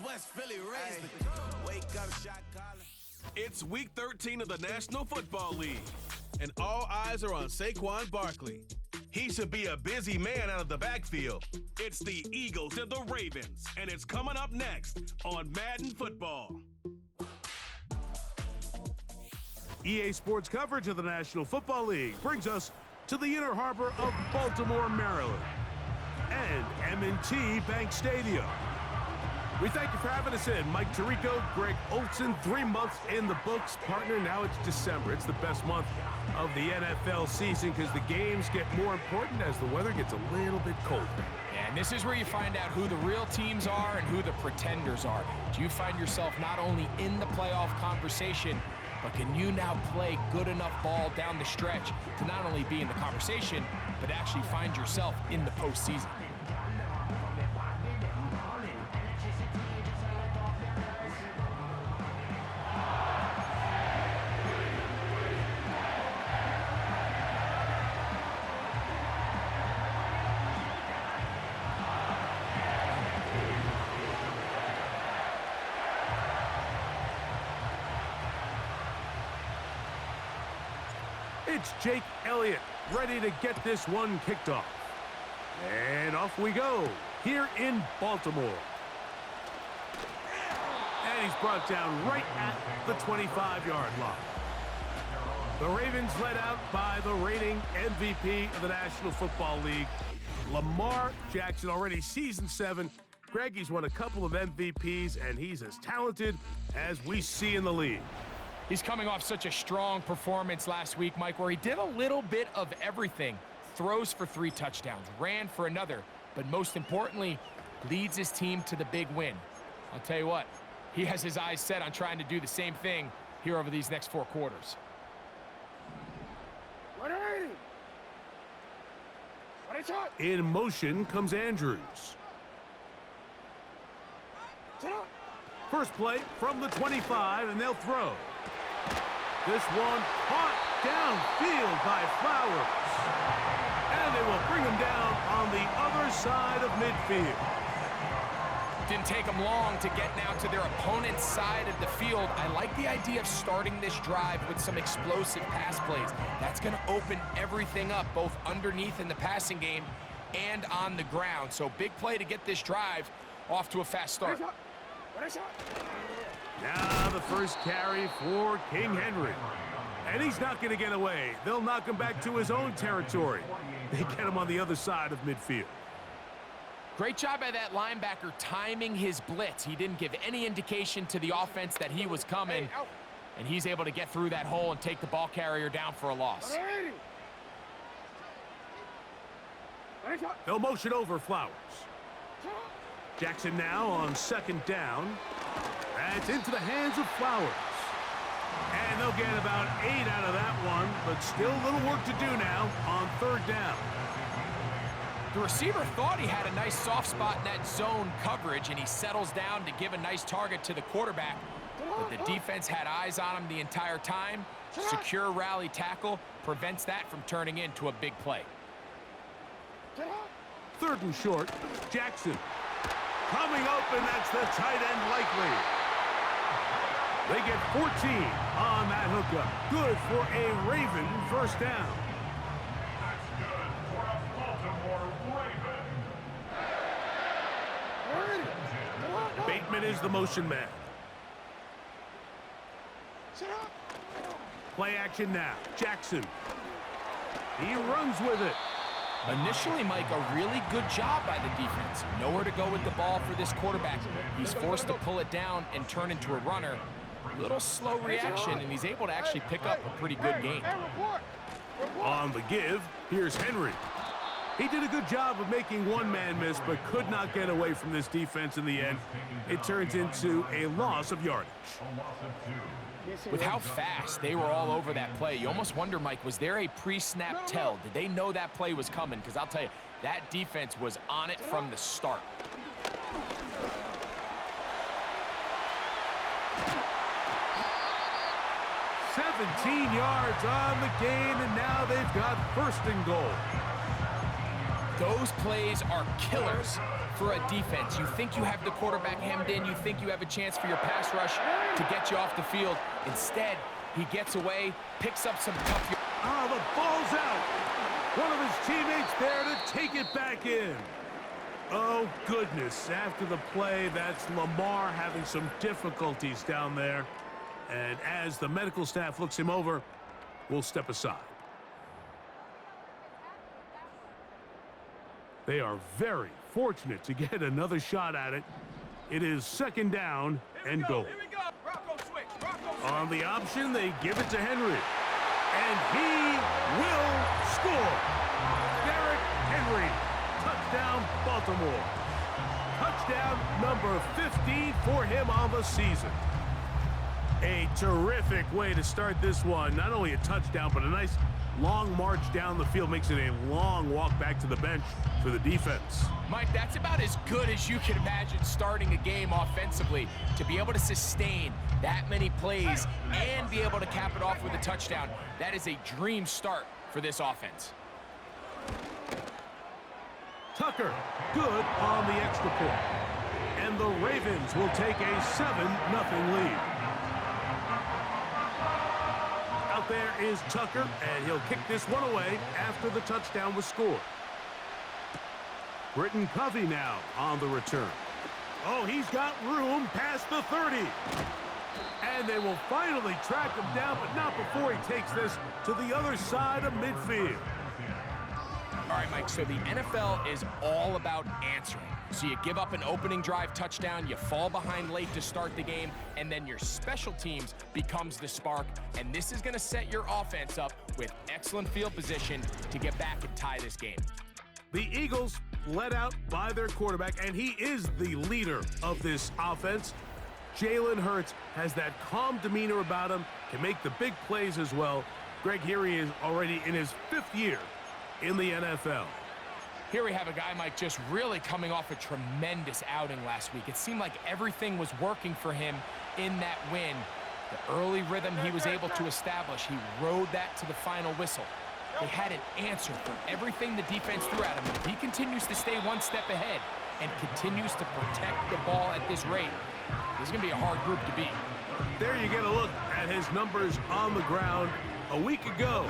West Philly raised the wake up shot calling. It's week 13 of the National Football League, and all eyes are on Saquon Barkley. He should be a busy man out of the backfield. It's the Eagles and the Ravens, and it's coming up next on Madden Football. EA Sports coverage of the National Football League brings us to the inner harbor of Baltimore, Maryland, and M&T Bank Stadium. We thank you for having us in. Mike Tirico, Greg Olson, 3 months in the books. Partner, now it's December. It's the best month of the NFL season because the games get more important as the weather gets a little bit colder. And this is where you find out who the real teams are and who the pretenders are. Do you find yourself not only in the playoff conversation, but can you now play good enough ball down the stretch to not only be in the conversation, but actually find yourself in the postseason? It's Jake Elliott ready to get this one kicked off. And off we go here in Baltimore. And he's brought down right at the 25-yard line. The Ravens led out by the reigning MVP of the National Football League, Lamar Jackson, already season 7. Greg, he's won a couple of MVPs, and he's as talented as we see in the league. He's coming off such a strong performance last week, Mike, where he did a little bit of everything. Throws for 3 touchdowns, ran for another, but most importantly, leads his team to the big win. I'll tell you what, he has his eyes set on trying to do the same thing here over these next 4 quarters. In motion comes Andrews. First play from the 25, and they'll throw. This one caught downfield by Flowers. And they will bring him down on the other side of midfield. Didn't take them long to get now to their opponent's side of the field. I like the idea of starting this drive with some explosive pass plays. That's going to open everything up, both underneath in the passing game and on the ground. So big play to get this drive off to a fast start. Now the first carry for King Henry. And he's not going to get away. They'll knock him back to his own territory. They get him on the other side of midfield. Great job by that linebacker timing his blitz. He didn't give any indication to the offense that he was coming. And he's able to get through that hole and take the ball carrier down for a loss. They'll motion over Flowers. Jackson now on second down. That's into the hands of Flowers. And they'll get about 8 out of that one, but still a little work to do now on third down. The receiver thought he had a nice soft spot in that zone coverage, and he settles down to give a nice target to the quarterback. But the defense had eyes on him the entire time. Secure rally tackle prevents that from turning into a big play. Third and short, Jackson. Coming open, that's the tight end likely. They get 14 on that hookup. Good for a Raven first down. That's good for a Baltimore Raven. Bateman is the motion man. Play action now. Jackson. He runs with it. Initially, Mike, a really good job by the defense. Nowhere to go with the ball for this quarterback. He's forced to pull it down and turn into a runner. Little slow reaction, and he's able to actually pick up a pretty good gain. On the give, here's Henry. He did a good job of making one man miss, but could not get away from this defense in the end. It turns into a loss of yardage. With how fast they were all over that play, you almost wonder, Mike, was there a pre-snap tell? Did they know that play was coming? Because I'll tell you, that defense was on it from the start. "17 yards on the gain, and now they've got first and goal. Those plays are killers. for a defense. You think you have the quarterback hemmed in. You think you have a chance for your pass rush to get you off the field. Instead, he gets away, picks up some tough... The ball's out. One of his teammates there to take it back in. Oh, goodness. After the play, that's Lamar having some difficulties down there. And as the medical staff looks him over, we'll step aside. They are very fortunate to get another shot at it. It is second down and goal. Here we go. Rocco switch. Rocco switch. On the option, they give it to Henry. And he will score. Derrick Henry. Touchdown, Baltimore. Touchdown number 15 for him on the season. A terrific way to start this one. Not only a touchdown, but a nice long march down the field. Makes it a long walk back to the bench for the defense. Mike, that's about as good as you can imagine starting a game offensively. To be able to sustain that many plays and be able to cap it off with a touchdown, that is a dream start for this offense. Tucker, good on the extra point. And the Ravens will take a 7-0 lead. Out there is Tucker, and he'll kick this one away after the touchdown was scored. Britton Covey now on the return. Oh, he's got room past the 30. And they will finally track him down, but not before he takes this to the other side of midfield. All right, Mike, so the NFL is all about answering. So you give up an opening drive touchdown, you fall behind late to start the game, and then your special teams becomes the spark. And this is going to set your offense up with excellent field position to get back and tie this game. The Eagles led out by their quarterback, and he is the leader of this offense. Jalen Hurts has that calm demeanor about him, can make the big plays as well. Greg, here he is already in his 5th year in the NFL. Here we have a guy, Mike, just really coming off a tremendous outing last week. It seemed like everything was working for him in that win. The early rhythm he was able to establish, he rode that to the final whistle. They had an answer for everything the defense threw at him. If he continues to stay one step ahead and continues to protect the ball at this rate, this is going to be a hard group to beat. There you get a look at his numbers on the ground a week ago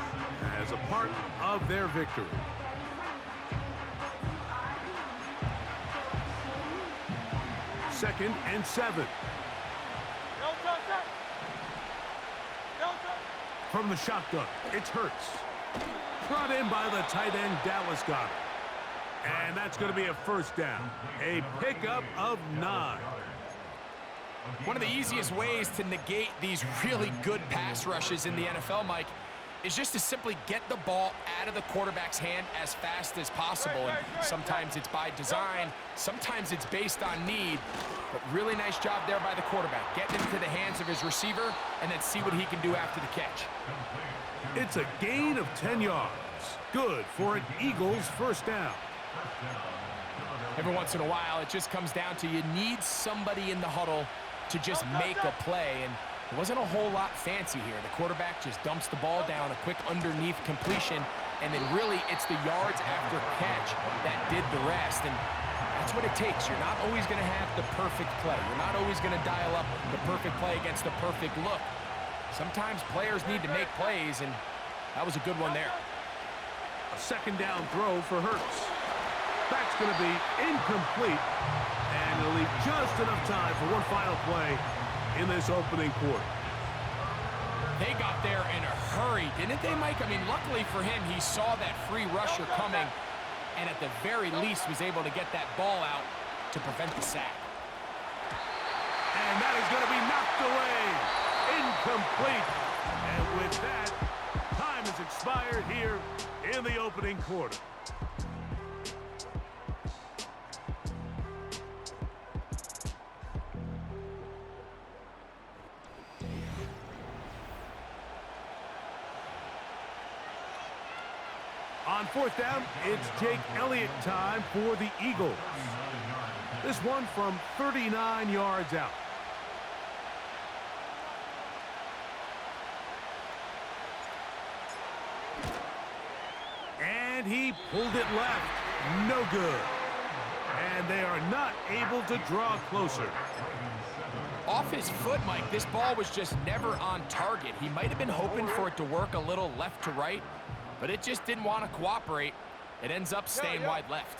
as a part of their victory. Second and 7. From the shotgun, it's Hurts. Brought in by the tight end, Dallas Goedert. And that's going to be a first down. A pickup of 9. One of the easiest ways to negate these really good pass rushes in the NFL, Mike, is just to simply get the ball out of the quarterback's hand as fast as possible. And sometimes it's by design, sometimes it's based on need, but really nice job there by the quarterback, getting into the hands of his receiver and then see what he can do after the catch. It's a gain of 10 yards. Good for an Eagles first down. Every once in a while, it just comes down to you need somebody in the huddle to just make a play, and it wasn't a whole lot fancy here. The quarterback just dumps the ball down, a quick underneath completion, and then really it's the yards after catch that did the rest, and that's what it takes. You're not always going to have the perfect play. You're not always going to dial up the perfect play against the perfect look. Sometimes players need to make plays, and that was a good one there. A second down throw for Hurts. That's going to be incomplete, and it'll leave just enough time for one final play in this opening quarter. They got there in a hurry, didn't they, Mike? I mean, luckily for him, he saw that free rusher coming, and at the very least was able to get that ball out to prevent the sack. And that is going to be knocked away. Incomplete. And with that, time has expired here in the opening quarter. On fourth down, it's Jake Elliott time for the Eagles. This one from 39 yards out. And he pulled it left. No good. And they are not able to draw closer. Off his foot, Mike, this ball was just never on target. He might have been hoping for it to work a little left to right, but it just didn't want to cooperate. It ends up staying wide left.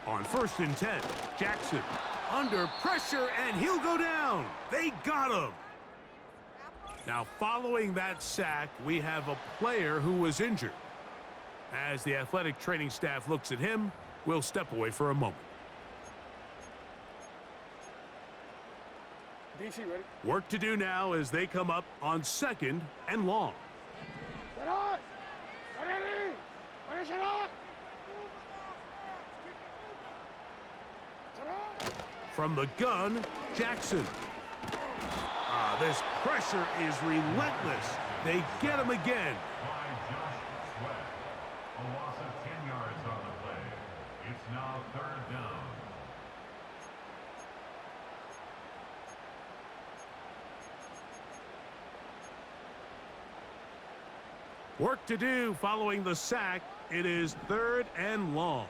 On 1st and 10, Jackson under pressure, and he'll go down. They got him. Now, following that sack, we have a player who was injured. As the athletic training staff looks at him, we'll step away for a moment. DC, ready? Work to do now as they come up on 2nd and long. From the gun, Jackson. This pressure is relentless. They get him again. A loss of 10 yards on the play. It's now 3rd down. Work to do following the sack. It is 3rd and long.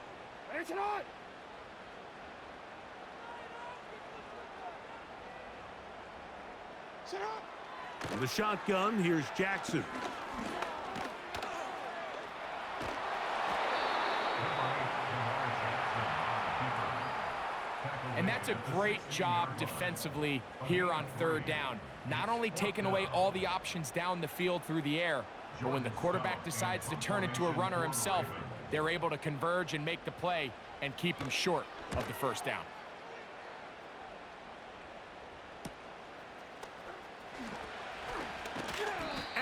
From the shotgun, here's Jackson. And that's a great job defensively here on 3rd down. Not only taking away all the options down the field through the air, but when the quarterback decides to turn into a runner himself, they're able to converge and make the play and keep him short of the 1st down.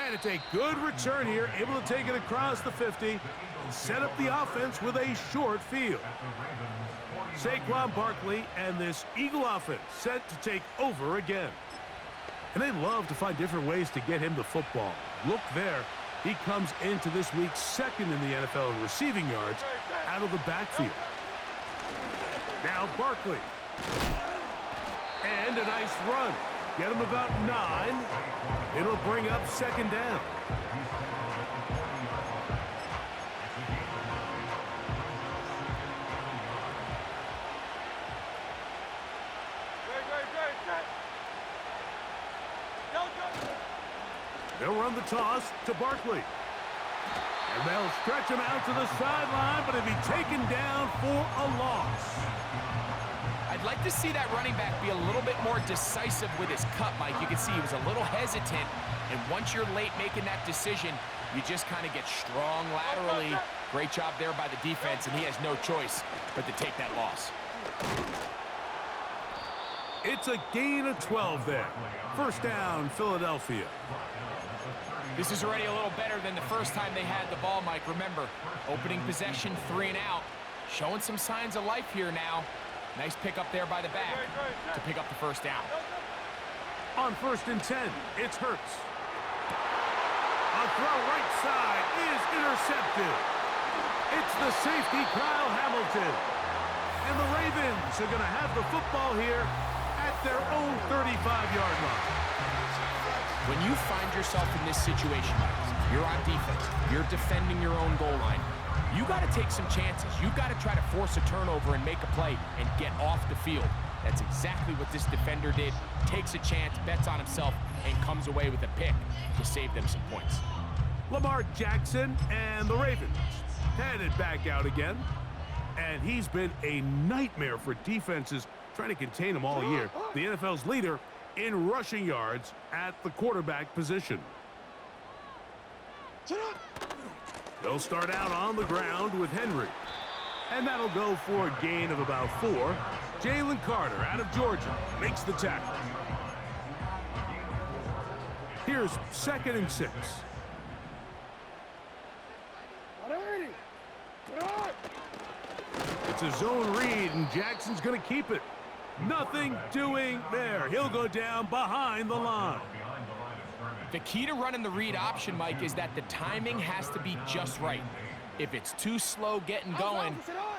And it's a good return here, able to take it across the 50 and set up the offense with a short field. Saquon Barkley and this Eagle offense set to take over again. And they love to find different ways to get him the football. Look there. He comes into this week 2nd in the NFL in receiving yards out of the backfield. Now Barkley. And a nice run. Get him about 9. It'll bring up 2nd down. They'll run the toss to Barkley. And they'll stretch him out to the sideline, but he'll be taken down for a loss. I'd like to see that running back be a little bit more decisive with his cut, Mike. You can see he was a little hesitant, and once you're late making that decision, you just kind of get strong laterally. Great job there by the defense, and he has no choice but to take that loss. It's a gain of 12 there. 1st down, Philadelphia. This is already a little better than the first time they had the ball, Mike. Remember, opening possession, 3 and out. Showing some signs of life here now. Nice pick up there by the back to pick up the 1st down. On 1st and 10, it's Hurts. A throw right side is intercepted. It's the safety, Kyle Hamilton. And the Ravens are going to have the football here at their own 35-yard line. When you find yourself in this situation, you're on defense, you're defending your own goal line, you got to take some chances. You got to try to force a turnover and make a play and get off the field. That's exactly what this defender did. Takes a chance, bets on himself, and comes away with a pick to save them some points. Lamar Jackson and the Ravens headed back out again. And he's been a nightmare for defenses trying to contain him all year. The NFL's leader in rushing yards at the quarterback position. They'll start out on the ground with Henry. And that'll go for a gain of about 4. Jalen Carter out of Georgia makes the tackle. Here's 2nd and 6. It's a zone read, and Jackson's going to keep it. Nothing doing there. He'll go down behind the line. The key to running the read option, Mike, is that the timing has to be just right. If it's too slow getting going,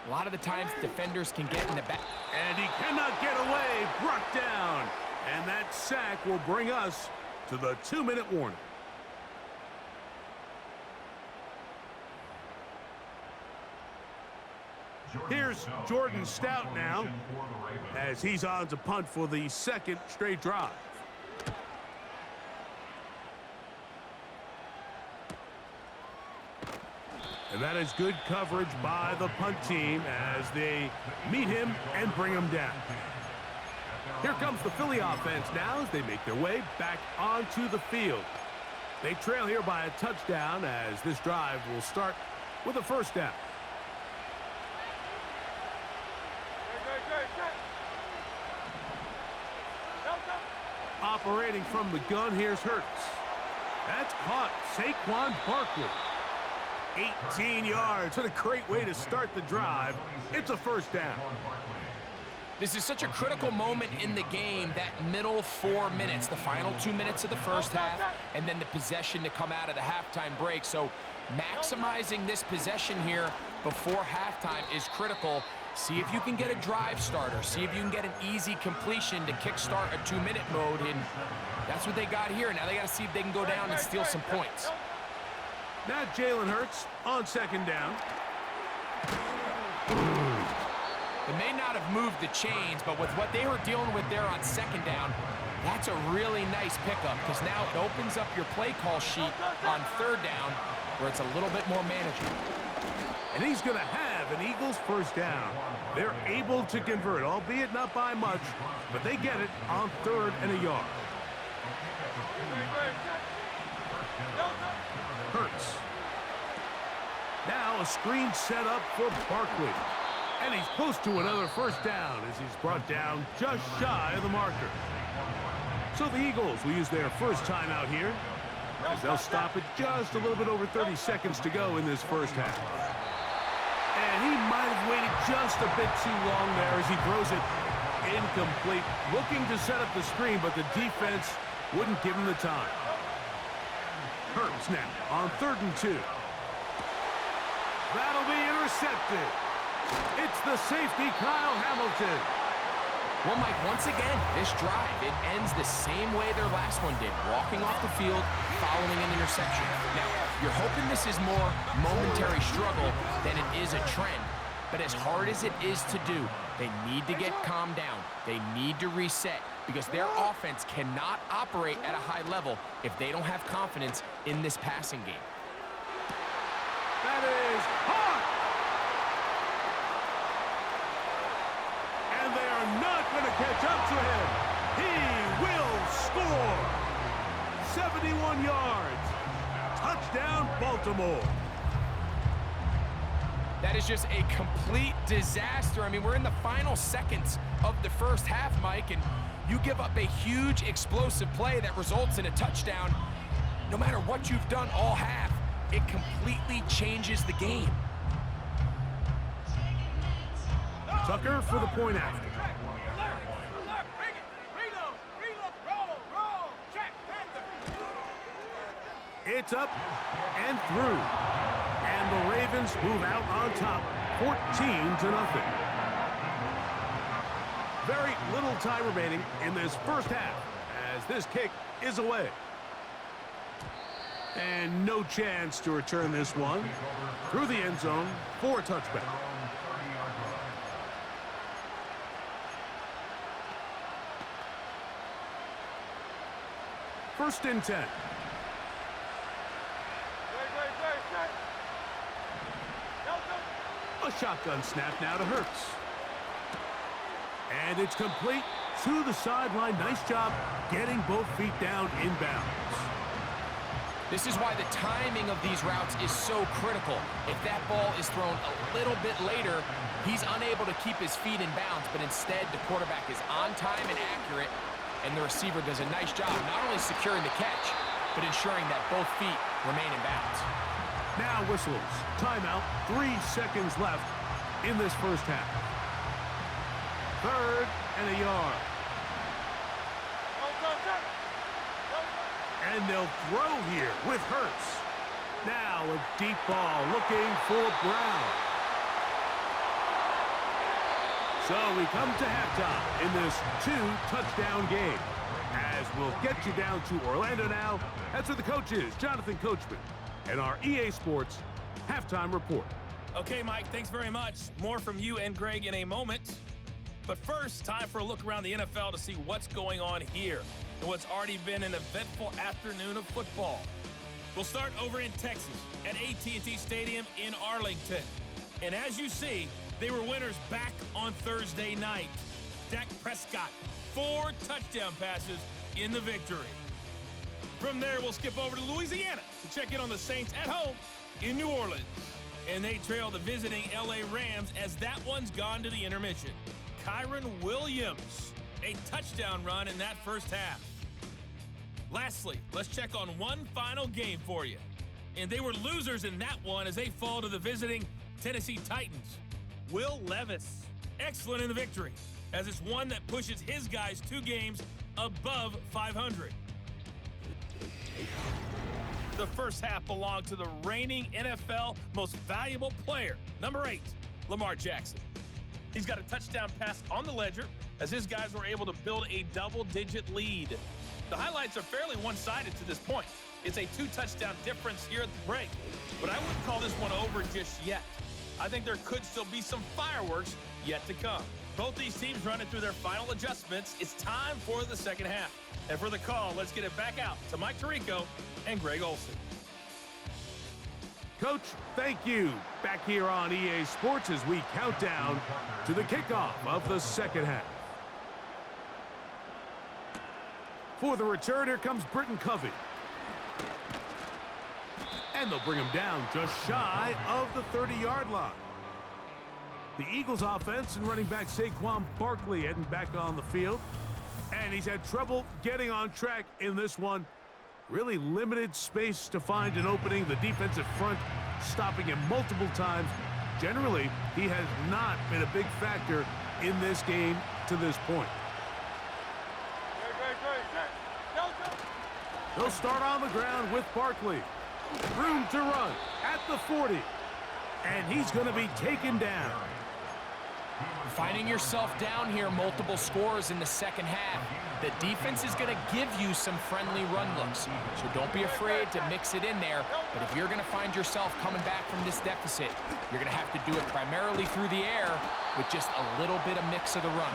a lot of the times defenders can get in the back. And he cannot get away. Brought down. And that sack will bring us to the 2-minute warning. Here's Jordan Stout now, as he's on to punt for the second straight drive. And that is good coverage by the punt team as they meet him and bring him down. Here comes the Philly offense now as they make their way back onto the field. They trail here by a touchdown as this drive will start with a first down. Operating from the gun, here's Hurts. That's caught. Saquon Barkley. 18 yards. What a great way to start the drive. It's a first down. This is such a critical moment in the game, that middle 4 minutes, the final 2 minutes of the first half, and then the possession to come out of the halftime break. So maximizing this possession here before halftime is critical. See if you can get a drive starter. See if you can get an easy completion to kickstart a 2-minute mode, and that's what they got here. Now they got to see if they can go down and steal some points. Now Jalen Hurts on second down. They may not have moved the chains, but with what they were dealing with there on second down, that's a really nice pickup because now it opens up your play call sheet on third down where it's a little bit more manageable. And he's going to have an Eagles first down. They're able to convert, albeit not by much, but they get it on 3rd and a yard. Hurts. Now a screen set up for Barkley. And he's close to another first down as he's brought down just shy of the marker. So the Eagles will use their first timeout here as they'll stop it just a little bit over 30 seconds to go in this first half. And he might have waited just a bit too long there as he throws it incomplete. Looking to set up the screen, but the defense wouldn't give him the time. Hurts now on 3rd and 2. That'll be intercepted. It's the safety, Kyle Hamilton. Well, Mike, once again, this drive, it ends the same way their last one did, walking off the field, following an interception. Now, you're hoping this is more momentary struggle than it is a trend. But as hard as it is to do, they need to get calmed down. They need to reset because their offense cannot operate at a high level if they don't have confidence in this passing game. That is hot! And they are not going to catch up to him. He will score. 71 yards. Touchdown, Baltimore. That is just a complete disaster. I mean, we're in the final seconds of the first half, Mike, and you give up a huge explosive play that results in a touchdown. No matter what you've done all half, it completely changes the game. Tucker for the point after. It's up and through. And the Ravens move out on top, 14-0. Very little time remaining in this first half as this kick is away. And no chance to return this one through the end zone for a touchback. First and 10. A shotgun snap now to Hurts. And it's complete to the sideline. Nice job getting both feet down inbounds. This is why the timing of these routes is so critical. If that ball is thrown a little bit later, he's unable to keep his feet in bounds, but instead the quarterback is on time and accurate, and the receiver does a nice job not only securing the catch, but ensuring that both feet remain in bounds. Now whistles. Timeout. 3 seconds left in this first half. 3rd and a yard. And they'll throw here with Hurts. Now a deep ball looking for Brown. So we come to halftime in this 2-touchdown game. As we'll get you down to Orlando now. That's where the coach is, Jonathan Coachman, and our EA Sports Halftime Report. Okay, Mike, thanks very much. More from you and Greg in a moment. But first, time for a look around the NFL to see what's going on here and what's already been an eventful afternoon of football. We'll start over in Texas at AT&T Stadium in Arlington. And as you see, they were winners back on Thursday night. Dak Prescott, 4 touchdown passes in the victory. From there, we'll skip over to Louisiana to check in on the Saints at home in New Orleans. And they trail the visiting LA Rams as that one's gone to the intermission. Kyron Williams, a touchdown run in that first half. Lastly, let's check on one final game for you. And they were losers in that one as they fall to the visiting Tennessee Titans. Will Levis, excellent in the victory, as it's one that pushes his guys 2 games above 500. The first half belonged to the reigning NFL most valuable player, number 8, Lamar Jackson. He's got a touchdown pass on the ledger as his guys were able to build a double-digit lead. The highlights are fairly one-sided to this point. It's a 2-touchdown difference here at the break, but I wouldn't call this one over just yet. I think there could still be some fireworks yet to come. Both these teams running through their final adjustments. It's time for the second half. And for the call, let's get it back out to Mike Tirico and Greg Olsen. Coach, thank you. Back here on EA Sports as we count down to the kickoff of the second half. For the return, here comes Britton Covey. And they'll bring him down just shy of the 30-yard line. The Eagles offense and running back Saquon Barkley heading back on the field. And he's had trouble getting on track in this one. Really limited space to find an opening. The defensive front stopping him multiple times. Generally, he has not been a big factor in this game to this point. He'll start on the ground with Barkley. Room to run at the 40. And he's going to be taken down. Finding yourself down here, multiple scores in the second half. The defense is going to give you some friendly run looks, so don't be afraid to mix it in there. But if you're going to find yourself coming back from this deficit, you're going to have to do it primarily through the air with just a little bit of mix of the run.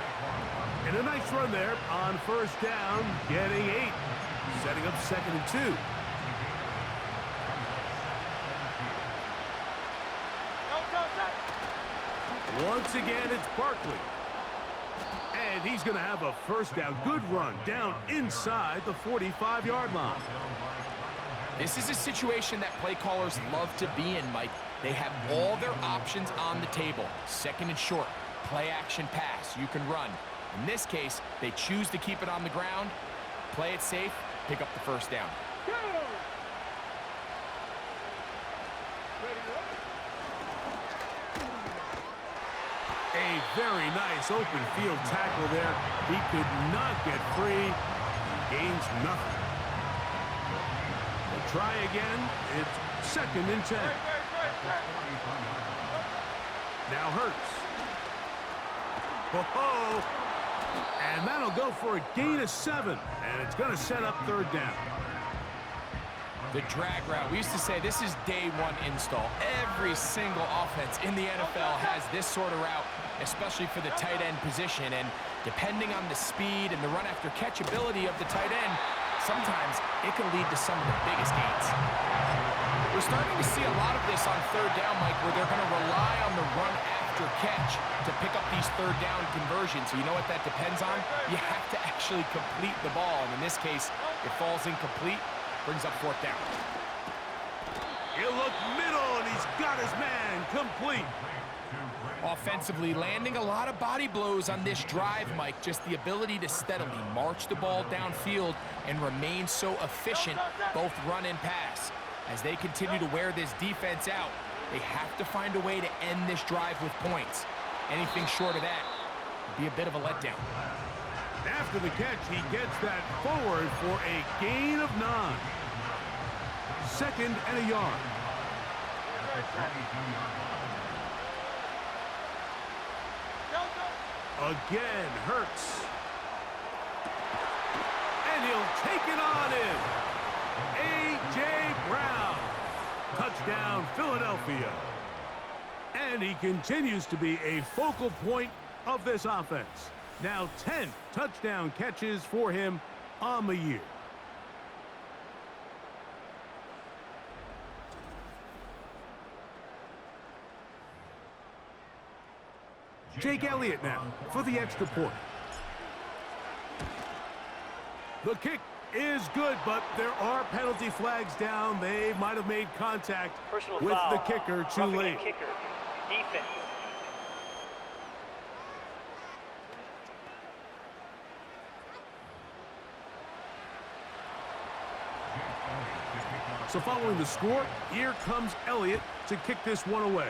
And a nice run there on first down, getting 8, setting up 2nd and 2. Once again, it's Barkley. And he's going to have a first down. Good run down inside the 45-yard line. This is a situation that play callers love to be in, Mike. They have all their options on the table. 2nd and short, play action pass, you can run. In this case, they choose to keep it on the ground, play it safe, pick up the first down. A very nice open field tackle there. He could not get free. He gains nothing. We'll try again. It's 2nd and 10. Now Hurts. Ho-ho! And that'll go for a gain of 7. And it's going to set up 3rd down. The drag route. We used to say this is day 1 install. Every single offense in the NFL has this sort of route, especially for the tight end position. And depending on the speed and the run after catch ability of the tight end, sometimes it can lead to some of the biggest gains. We're starting to see a lot of this on 3rd down, Mike, where they're going to rely on the run after catch to pick up these 3rd down conversions. So you know what that depends on? You have to actually complete the ball. And in this case, it falls incomplete. Brings up 4th down. He'll look middle, and he's got his man complete. Offensively, landing a lot of body blows on this drive, Mike. Just the ability to steadily march the ball downfield and remain so efficient, both run and pass. As they continue to wear this defense out, they have to find a way to end this drive with points. Anything short of that would be a bit of a letdown. After the catch, he gets that forward for a gain of 9. 2nd and a yard. Again, Hurts. And he'll take it on in. A.J. Brown. Touchdown, Philadelphia. And he continues to be a focal point of this offense. Now 10 touchdown catches for him on the year. Jake Elliott now for the extra point. The kick is good, but there are penalty flags down. They might have made contact with the kicker too late. Kicker. Defense. So following the score, here comes Elliott to kick this one away.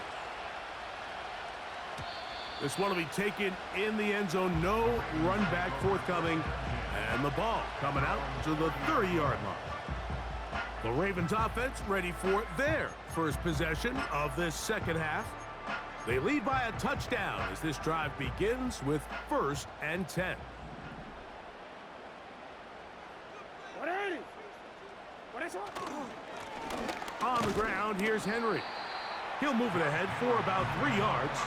This one will be taken in the end zone. No run back forthcoming. And the ball coming out to the 30-yard line. The Ravens offense ready for their first possession of this second half. They lead by a touchdown as this drive begins with 1st and 10. On the ground, here's Henry. He'll move it ahead for about 3 yards.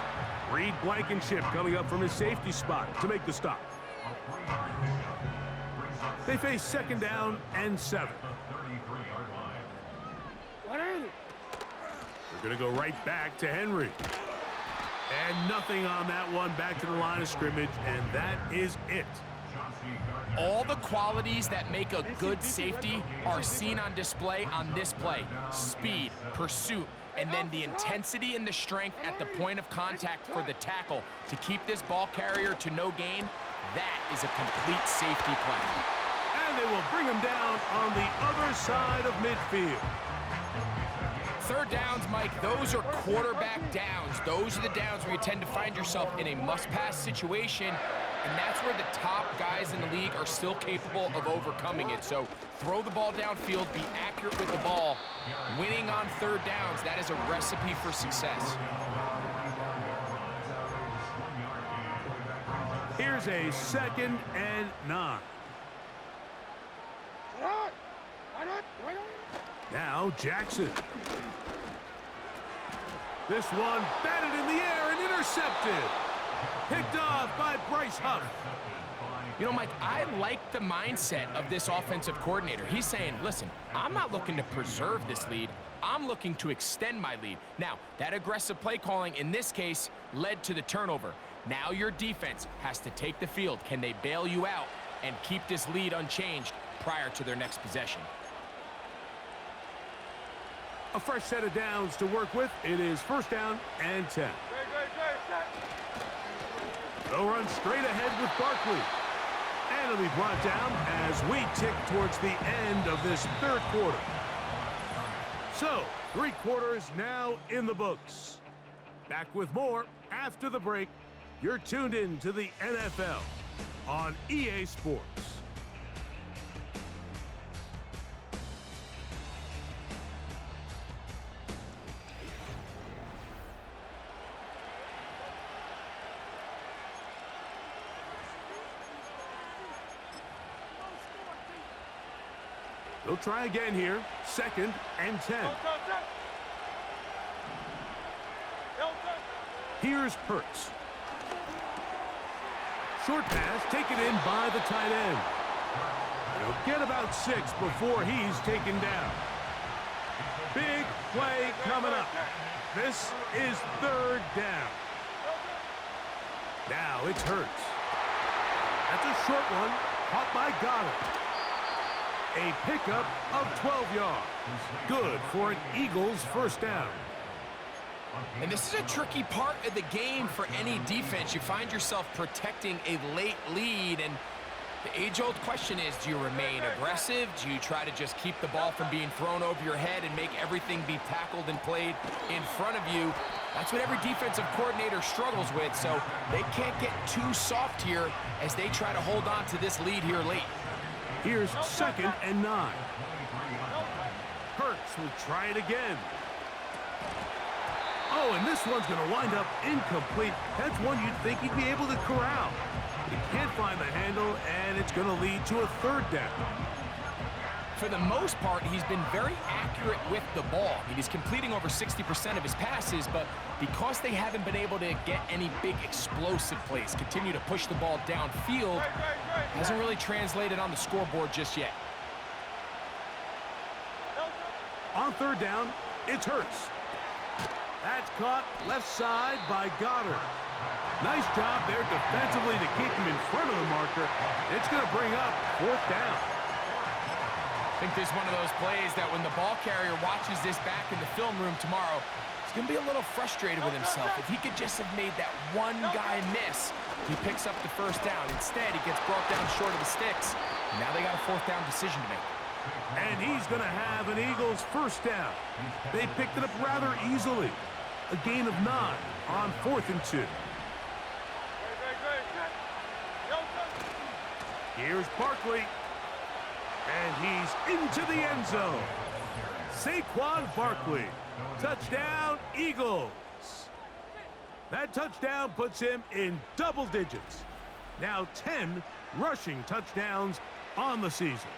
Reed Blankenship coming up from his safety spot to make the stop. They face 2nd down and 7. They're going to go right back to Henry. And nothing on that one, back to the line of scrimmage, and that is it. All the qualities that make a good safety are seen on display on this play. Speed, pursuit, and then the intensity and the strength at the point of contact for the tackle to keep this ball carrier to no gain. That is a complete safety play. And they will bring him down on the other side of midfield. 3rd downs, Mike, those are quarterback downs. Those are the downs where you tend to find yourself in a must-pass situation, and that's where the top guys in the league are still capable of overcoming it. So throw the ball downfield, be accurate with the ball. Winning on 3rd downs, that is a recipe for success. Here's a 2nd and 9. Now Jackson. This one batted in the air and intercepted. Picked off by Bryce Huff. You know, Mike, I like the mindset of this offensive coordinator. He's saying, listen, I'm not looking to preserve this lead. I'm looking to extend my lead. Now, that aggressive play calling in this case led to the turnover. Now your defense has to take the field. Can they bail you out and keep this lead unchanged prior to their next possession? A fresh set of downs to work with. It is 1st down and 10. They'll run straight ahead with Barkley. And it'll be brought down as we tick towards the end of this 3rd quarter. So, 3 quarters now in the books. Back with more after the break. You're tuned in to the NFL on EA Sports. They'll try again here. 2nd and 10. Here's Hurts. Short pass taken in by the tight end. He'll get about 6 before he's taken down. Big play coming up. This is 3rd down. Now it's Hurts. That's a short one, caught by Goddard. A pickup of 12 yards. Good for an Eagles 1st down. And this is a tricky part of the game for any defense. You find yourself protecting a late lead, and the age-old question is, do you remain aggressive? Do you try to just keep the ball from being thrown over your head and make everything be tackled and played in front of you? That's what every defensive coordinator struggles with, so they can't get too soft here as they try to hold on to this lead here late. Here's 2nd and 9. Hurts will try it again. Oh, and this one's going to wind up incomplete. That's one you'd think he'd be able to corral. He can't find the handle, and it's going to lead to a 3rd down. For the most part, he's been very accurate with the ball. I mean, he's completing over 60% of his passes, but because they haven't been able to get any big explosive plays, continue to push the ball downfield, hasn't really translated on the scoreboard just yet. On third down, it's Hurts. That's caught left side by Goddard. Nice job there defensively to keep him in front of the marker. It's going to bring up fourth down. I think this is one of those plays that when the ball carrier watches this back in the film room tomorrow, he's going to be a little frustrated with himself. If he could just have made that one guy miss, he picks up the first down. Instead, he gets brought down short of the sticks. And now they got a fourth down decision to make. And he's going to have an Eagles first down. They picked it up rather easily. A gain of 9 on 4th and 2. Here's Barkley. And he's into the end zone. Saquon Barkley. Touchdown, Eagles. That touchdown puts him in double digits. Now 10 rushing touchdowns on the season.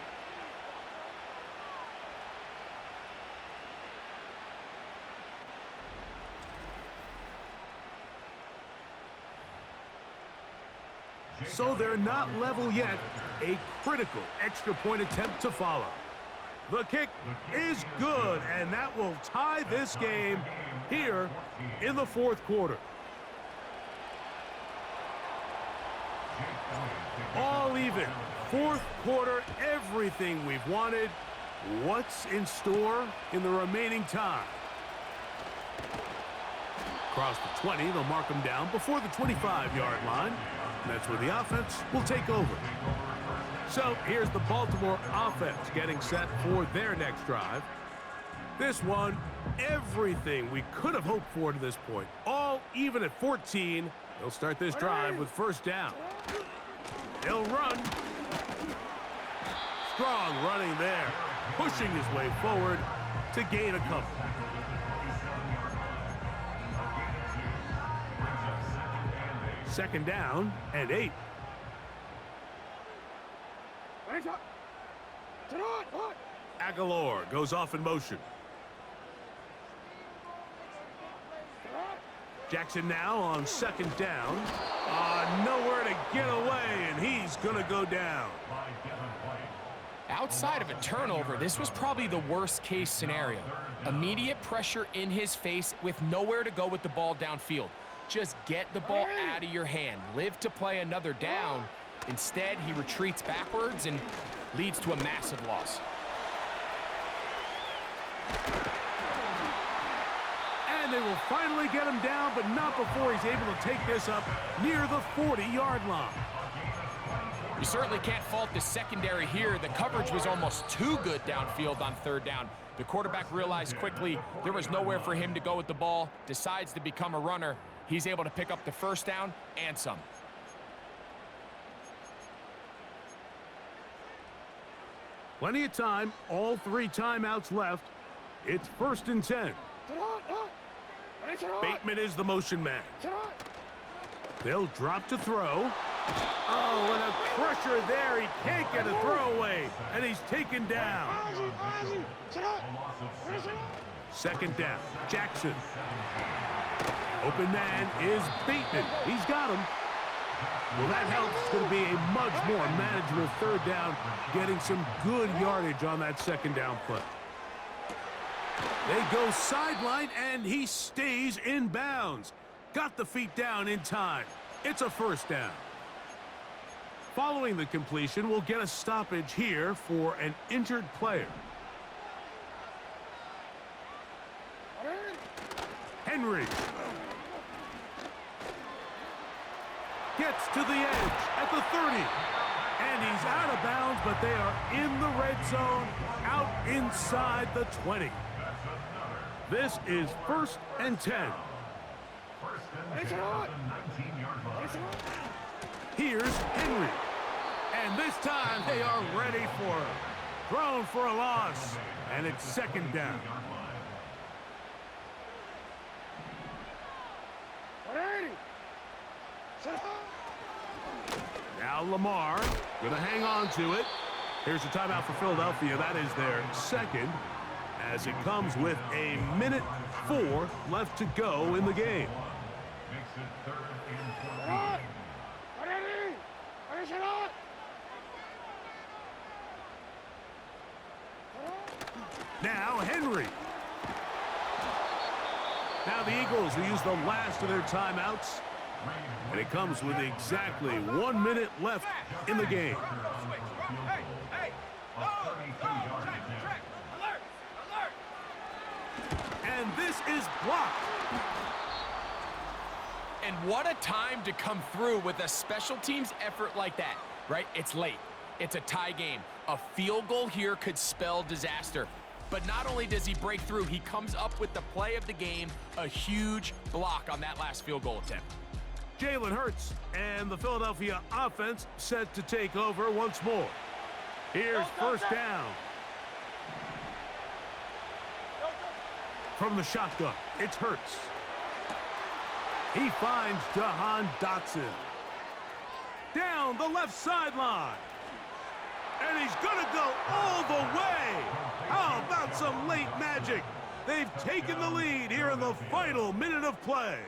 So they're not level yet. A critical extra point attempt to follow. The kick is good, and that will tie this game here in the fourth quarter. All even. Fourth quarter, everything we've wanted. What's in store in the remaining time? Across the 20, they'll mark him down before the 25-yard line. That's where the offense will take over. So here's the Baltimore offense getting set for their next drive. This one, everything we could have hoped for to this point. All even at 14. They'll start this drive with first down. They'll run. Strong running there. Pushing his way forward to gain a couple. Second down and 8. Aguilar goes off in motion. Jackson now on second down. Nowhere to get away, and he's going to go down. Outside of a turnover, this was probably the worst-case scenario. Immediate pressure in his face with nowhere to go with the ball downfield. Just get the ball out of your hand. Live to play another down. Instead, he retreats backwards and leads to a massive loss. And they will finally get him down, but not before he's able to take this up near the 40-yard line. You certainly can't fault the secondary here. The coverage was almost too good downfield on third down. The quarterback realized quickly there was nowhere for him to go with the ball, decides to become a runner. He's able to pick up the first down and some. Plenty of time, all 3 timeouts left. It's first and 10. Bateman is the motion man. They'll drop to throw. Oh, and a pressure there. He can't get a throwaway, and he's taken down. Second down, Jackson. Open man is Bateman. He's got him. Well, that helps. It's going to be a much more manageable third down, getting some good yardage on that second down play. They go sideline, and he stays in bounds. Got the feet down in time. It's a first down. Following the completion, we'll get a stoppage here for an injured player. Henry gets to the edge at the 30. And he's out of bounds, but they are in the red zone, out inside the 20. This is first and 10. Here's Henry. And this time they are ready for him. Thrown for a loss. And it's second down. Now Lamar going to hang on to it. Here's a timeout for Philadelphia. That is their second, as it comes with 1:04 left to go in the game. Makes it 3rd and 14. Now Henry. Now the Eagles will use the last of their timeouts. And it comes with exactly 1 minute left in the game. And this is blocked. And what a time to come through with a special teams effort like that, right? It's late. It's a tie game. A field goal here could spell disaster. But not only does he break through, he comes up with the play of the game, a huge block on that last field goal attempt. Jalen Hurts and the Philadelphia offense set to take over once more. Here's first down. From the shotgun, it's Hurts. He finds Jahan Dotson. Down the left sideline. And he's going to go all the way. How about some late magic? They've taken the lead here in the final minute of play.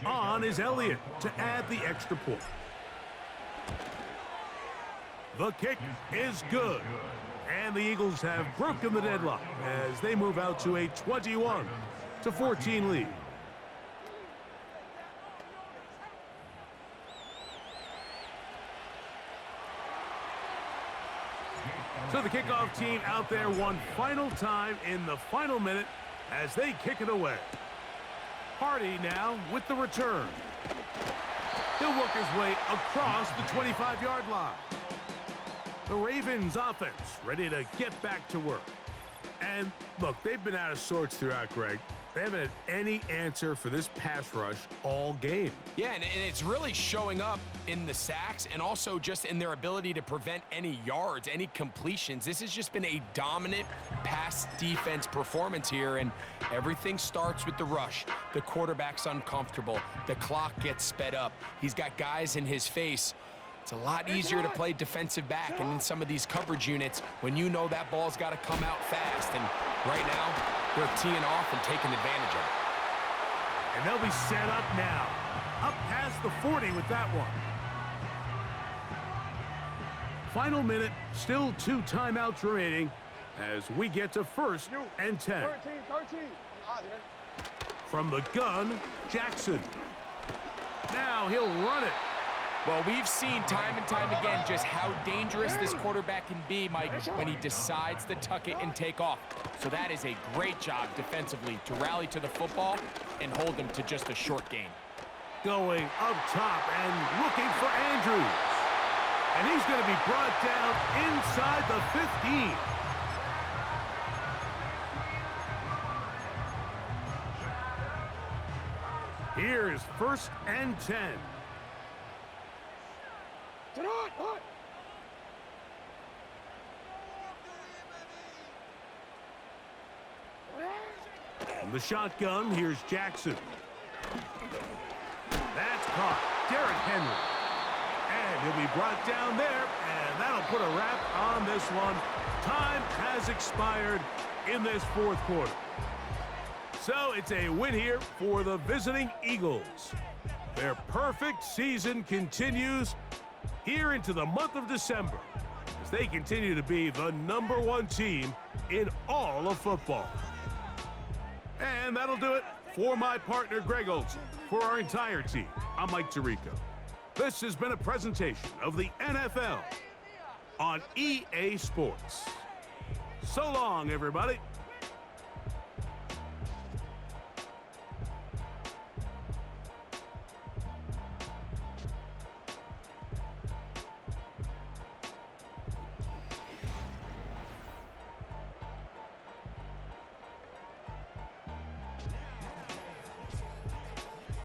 On is Elliott to add the extra point. The kick is good. And the Eagles have broken the deadlock as they move out to a 21-14 lead. So the kickoff team out there one final time in the final minute as they kick it away. Hardy now with the return. He'll work his way across the 25-yard line. The Ravens offense ready to get back to work. And look, they've been out of sorts throughout, Greg. They haven't had any answer for this pass rush all game. Yeah, and it's really showing up in the sacks and also just in their ability to prevent any yards, any completions. This has just been a dominant pass defense performance here, and everything starts with the rush. The quarterback's uncomfortable. The clock gets sped up. He's got guys in his face. It's a lot easier to play defensive back and in some of these coverage units when you know that ball's got to come out fast. And right now, they're teeing off and taking advantage of it. And they'll be set up now. Up past the 40 with that one. Final minute, still 2 timeouts remaining as we get to 1st and 10. From the gun, Jackson. Now he'll run it. Well, we've seen time and time again just how dangerous this quarterback can be, Mike, when he decides to tuck it and take off. So that is a great job defensively to rally to the football and hold them to just a short gain. Going up top and looking for Andrews. And he's going to be brought down inside the 15. Here's 1st and 10. From the shotgun, here's Jackson. That's caught. Derrick Henry. And he'll be brought down there, and that'll put a wrap on this one. Time has expired in this 4th quarter. So it's a win here for the visiting Eagles. Their perfect season continues here into the month of December as they continue to be the #1 team in all of football. And that'll do it for my partner, Greg Olson. For our entire team, I'm Mike Tirico. This has been a presentation of the NFL on EA Sports. So long, everybody.